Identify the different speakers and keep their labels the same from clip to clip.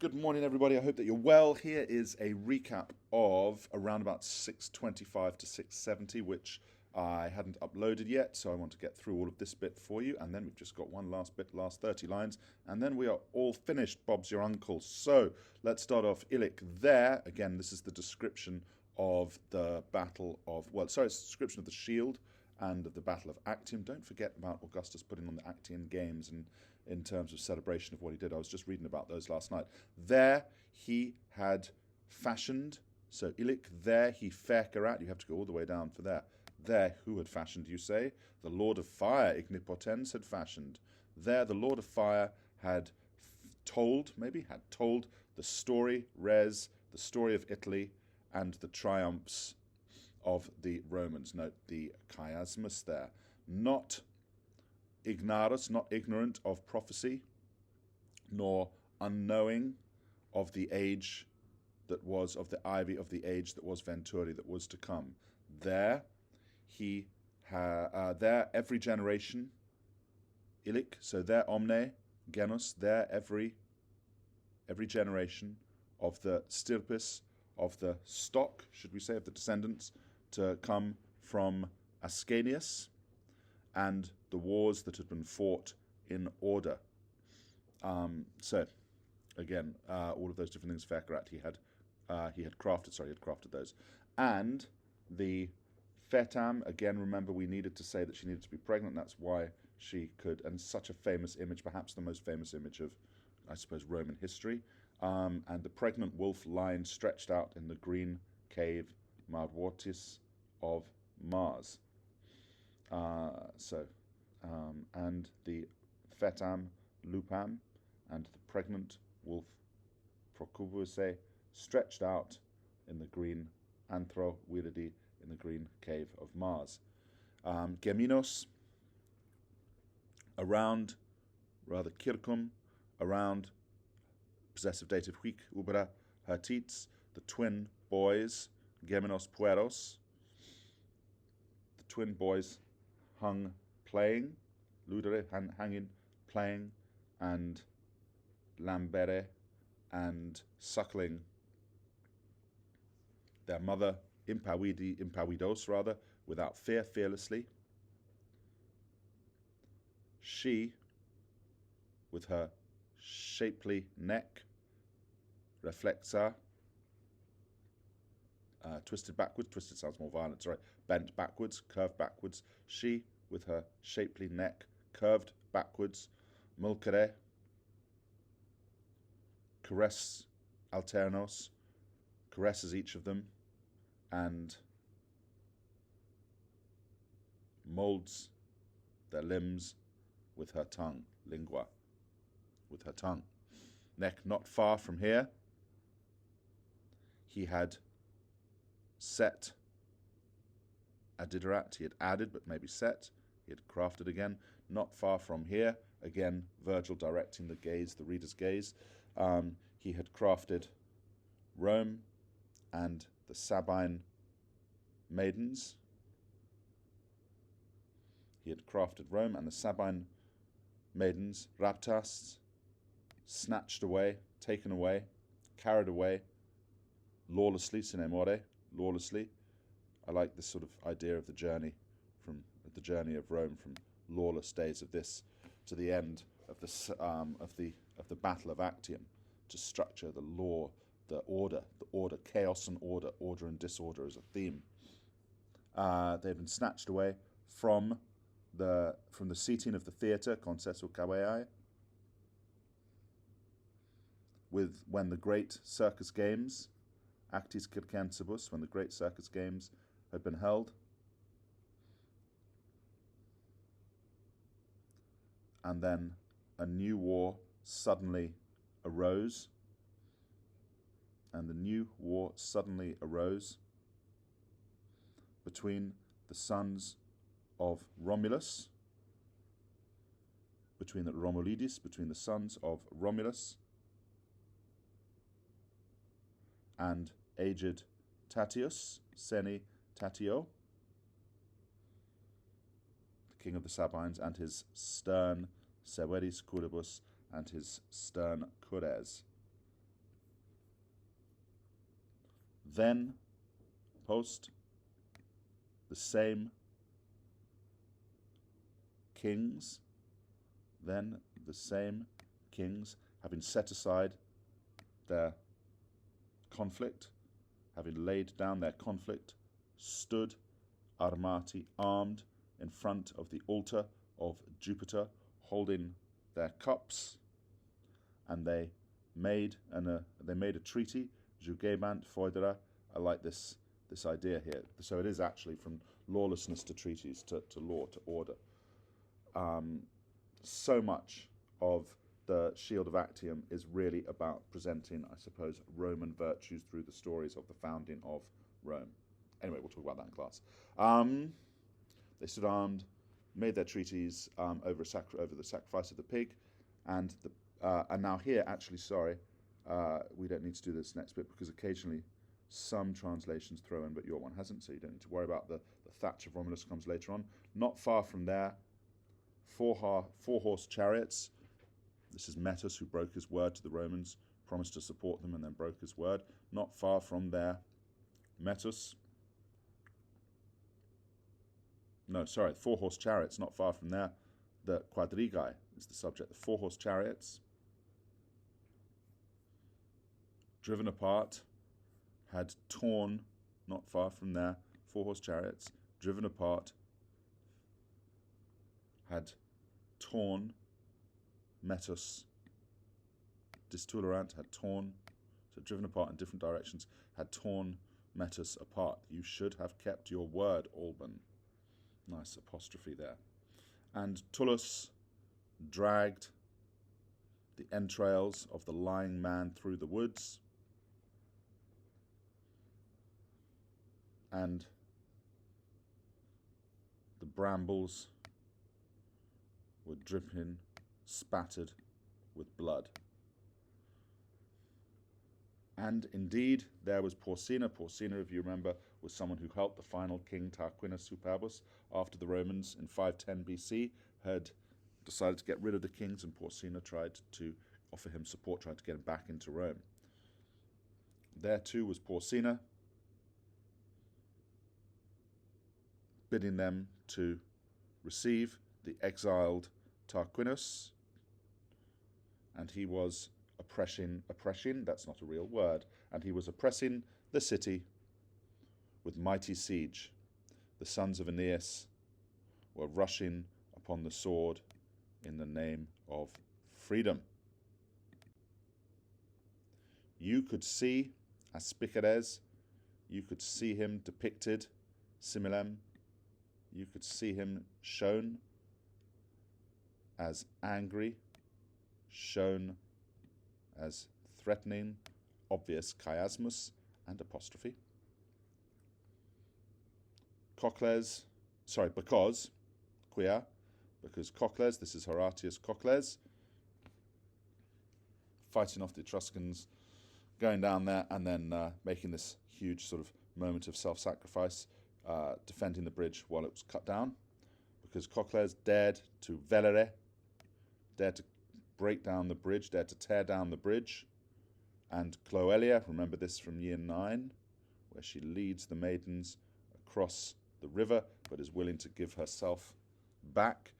Speaker 1: Good morning, everybody. I hope that you're well. Here is a recap of around about 625 to 670, which I hadn't uploaded yet, so I want to get through all of this bit for you. And then we've just got one last bit, last 30 lines, and then we are all finished. Bob's your uncle. So let's start off. Illic there. Again, this is the description of the Battle of, it's the description of the shield and of the Battle of Actium. Don't forget about Augustus putting on the Actian Games and in terms of celebration of what he did. I was just reading about those last night. There he had fashioned, so Illic, there he fercerat, you have to go all the way down for there. There who had fashioned, you say? The Lord of Fire, Ignipotens, had fashioned. There the Lord of Fire had told the story, the story of Italy and the triumphs of the Romans. Note the chiasmus there. Not ignarus, not ignorant of prophecy, nor unknowing of the age that was, of the ivy of the age that was Venturi, that was to come. There there every generation, Illic, so there omne, genus, there every generation of the stirpis, of the stock, should we say, of the descendants, to come from Ascanius, and the wars that had been fought in order. So, again, all of those different things, fercerat, he had crafted those. And the fetam, again, remember we needed to say that she needed to be pregnant, that's why she could, and such a famous image, perhaps the most famous image of, I suppose, Roman history, and the pregnant wolf lying stretched out in the green cave Marvortis of Mars. And the fetam lupam, and the pregnant wolf procubuse, stretched out in the green anthro viridi, in the green cave of Mars. Geminos, around, rather circum, around, possessive dative huic ubera hertits, the twin boys, Geminos pueros, the twin boys hung playing, ludere, hanging, playing, and lambere, and suckling their mother, impavidos rather, without fear, fearlessly. She, with her shapely neck, reflexa, twisted backwards, twisted sounds more violent, sorry, bent backwards, curved backwards. She, with her shapely neck, curved backwards, mulcere, caress alternos, caresses each of them, and molds their limbs with her tongue, lingua, with her tongue. Neck not far from here, he had set addiderat, he had added, but maybe set, he had crafted again, not far from here, again, Virgil directing the gaze, the reader's gaze, he had crafted Rome and the Sabine maidens. He had crafted Rome and the Sabine maidens, raptas, snatched away, taken away, carried away, lawlessly, sine more, lawlessly. I like this sort of idea of the journey of Rome from lawless days of this to the end of the Battle of Actium, to structure the law, the order, chaos and order and disorder as a theme. They've been snatched away from the seating of the theatre, Concesso Caveai, when the great circus games, Actis Circensibus, when the great circus games had been held, and then a new war suddenly arose, between the sons of Romulus, between the sons of Romulus and aged Tatius, Seni Tatio, the king of the Sabines, and his stern Severis Curibus, and his stern Cures. Then, post, the same kings, then the same kings, having set aside their conflict, having laid down their conflict, stood armati, armed, in front of the altar of Jupiter, holding their cups, and they made a treaty, jugebant foedera. I like this idea here. So it is actually from lawlessness to treaties, to law, to order. So much of the Shield of Actium is really about presenting, I suppose, Roman virtues through the stories of the founding of Rome. Anyway, we'll talk about that in class. They stood armed, made their treaties over the sacrifice of the pig, and now here, actually, sorry, we don't need to do this next bit because occasionally some translations throw in, but your one hasn't, so you don't need to worry about the thatch of Romulus comes later on. Not far from there, four horse chariots. This is Mettus, who broke his word to the Romans, promised to support them and then broke his word. Not far from there, Mettus. No, sorry, 4 horse chariots, not far from there. The quadrigae is the subject. The 4 horse chariots, driven apart, had torn, not far from there, 4 horse chariots, driven apart, had torn, Mettus, distolerant, had torn, so driven apart in different directions, had torn Mettus apart. You should have kept your word, Alban. Nice apostrophe there. And Tullus dragged the entrails of the lying man through the woods, and the brambles were dripping, spattered with blood. And indeed, there was Porsena. Porsena, if you remember, was someone who helped the final king, Tarquinius Superbus, after the Romans in 510 BC had decided to get rid of the kings, and Porsena tried to offer him support, tried to get him back into Rome. There too was Porsena, bidding them to receive the exiled Tarquinius, and he was oppressing, that's not a real word, and he was oppressing the city with mighty siege. The sons of Aeneas were rushing upon the sword in the name of freedom. You could see Aspicares, you could see him depicted, similem, you could see him shown as angry, shown as threatening, obvious chiasmus and apostrophe. Cocles, because Cocles, this is Horatius Cocles, fighting off the Etruscans, going down there and then making this huge sort of moment of self-sacrifice, defending the bridge while it was cut down, because Cocles dared to velere, dared to break down the bridge, dared to tear down the bridge, and Cloelia, remember this from year 9, where she leads the maidens across the river, but is willing to give herself back.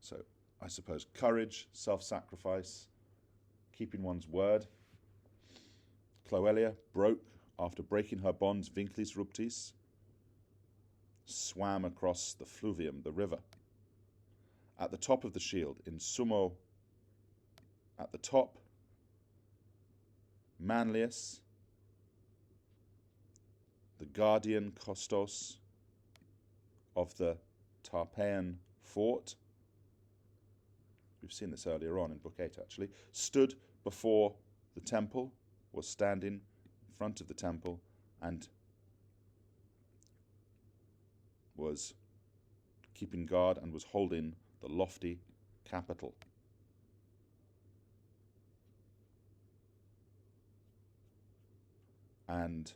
Speaker 1: So I suppose courage, self-sacrifice, keeping one's word. Cloelia broke, after breaking her bonds, vinclis ruptis, swam across the fluvium, the river. At the top of the shield, in summo, at the top, Manlius, the guardian Costos of the Tarpeian fort, we've seen this earlier on in Book 8 actually, stood before the temple, was standing in front of the temple, and was keeping guard and was holding the lofty capital. And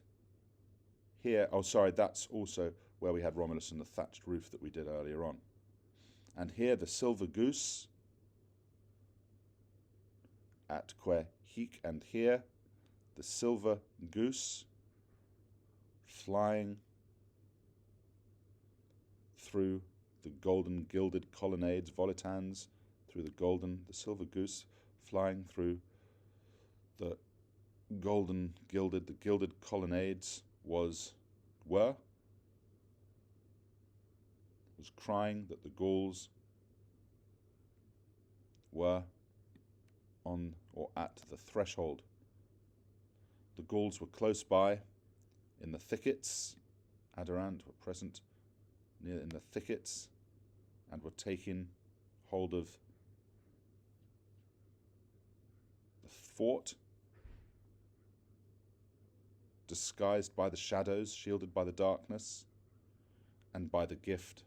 Speaker 1: here, that's also where we had Romulus and the thatched roof that we did earlier on. And here the silver goose at Que Hic, and here the silver goose flying through the golden gilded colonnades, volitans, through the silver goose, flying through the gilded colonnades was crying that the Gauls were on or at the threshold. The Gauls were close by in the thickets. Adirant were present near in the thickets and were taking hold of the fort, disguised by the shadows, shielded by the darkness, and by the gift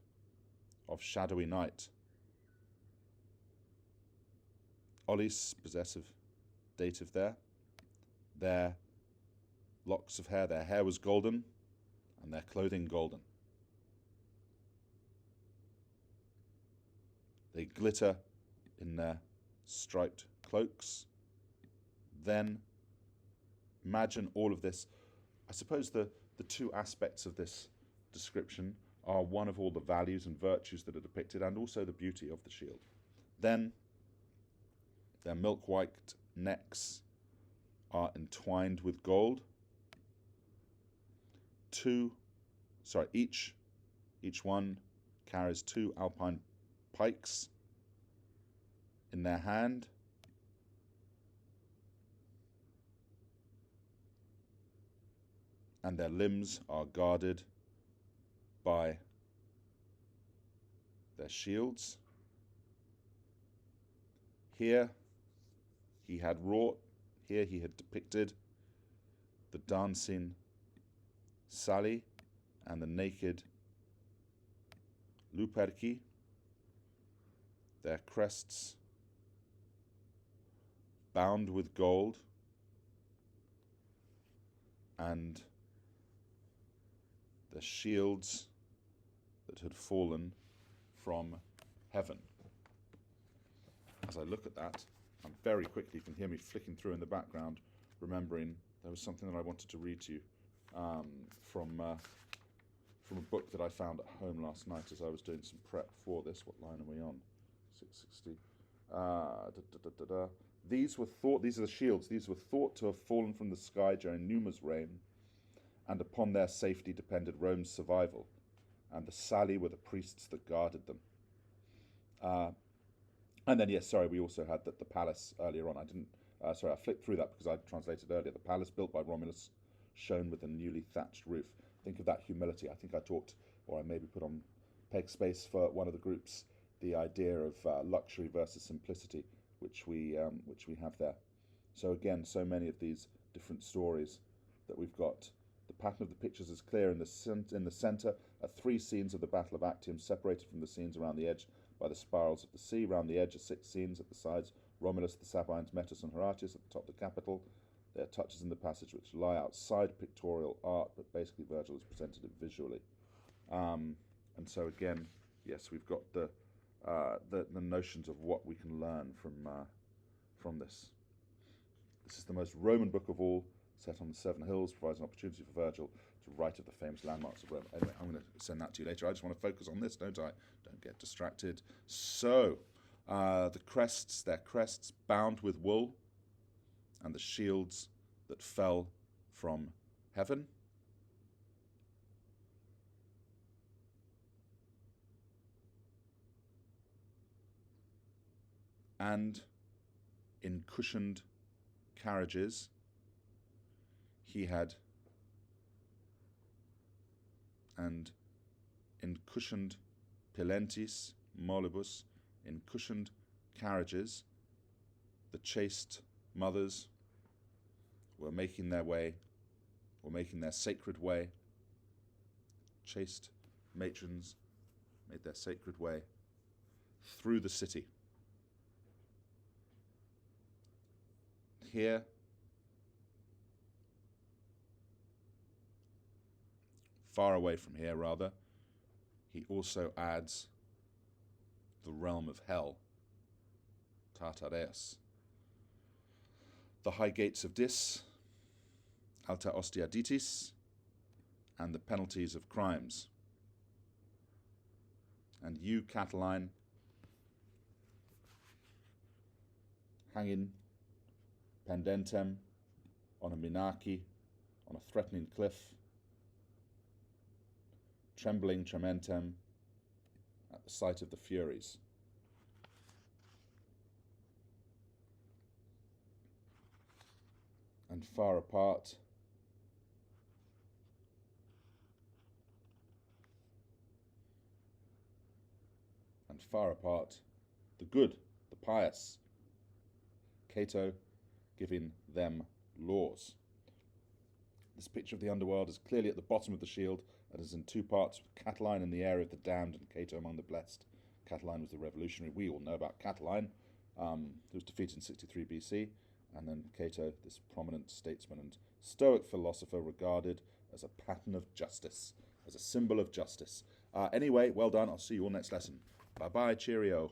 Speaker 1: of shadowy night. Olis, possessive dative there. Their locks of hair, their hair was golden, and their clothing golden. They glitter in their striped cloaks. Then imagine all of this. I suppose the two aspects of this description are one of all the values and virtues that are depicted, and also the beauty of the shield. Then their milk-white necks are entwined with gold. Each one carries 2 alpine pikes in their hand. And their limbs are guarded by their shields. Here he had depicted the dancing Sally and the naked Luperci. Their crests bound with gold, and the shields that had fallen from heaven. As I look at that, and very quickly, you can hear me flicking through in the background, remembering there was something that I wanted to read to you from a book that I found at home last night as I was doing some prep for this. What line are we on? 660. These are the shields. These were thought to have fallen from the sky during Numa's reign, and upon their safety depended Rome's survival, and the Salii were the priests that guarded them. And then, we also had the palace earlier on. I flipped through that because I translated earlier. The palace built by Romulus, shown with a newly thatched roof. Think of that humility. I think I talked, or I maybe put on peg space for one of the groups, the idea of luxury versus simplicity, which we have there. So again, so many of these different stories that we've got. The pattern of the pictures is clear. In the centre are 3 scenes of the Battle of Actium, separated from the scenes around the edge by the spirals of the sea. Round the edge are 6 scenes. At the sides, Romulus, the Sabines, Mettus, and Horatius. At the top, the capital. There are touches in the passage which lie outside pictorial art, but basically Virgil has presented it visually. And so again, yes, we've got the notions of what we can learn from this. This is the most Roman book of all, set on the 7 hills, provides an opportunity for Virgil to write of the famous landmarks of Rome. Anyway, I'm going to send that to you later. I just want to focus on this, don't I? Don't get distracted. So, their crests bound with wool, and the shields that fell from heaven. And in cushioned carriages, and in cushioned pilentis, molibus, in cushioned carriages, the chaste mothers were making their sacred way. Chaste matrons made their sacred way through the city. Here, far away from here rather, he also adds the realm of hell, Tartareus. The high gates of Dis, Alta Ostia Ditis, and the penalties of crimes. And you, Catiline, hanging pendentem on a minaci, on a threatening cliff, trembling trementem at the sight of the Furies. And far apart, the good, the pious, Cato giving them laws. This picture of the underworld is clearly at the bottom of the shield and is in two parts, with Catiline in the area of the damned and Cato among the blessed. Catiline was the revolutionary. We all know about Catiline, who was defeated in 63 BC, and then Cato, this prominent statesman and Stoic philosopher, regarded as a pattern of justice, as a symbol of justice. Anyway, well done. I'll see you all next lesson. Bye-bye. Cheerio.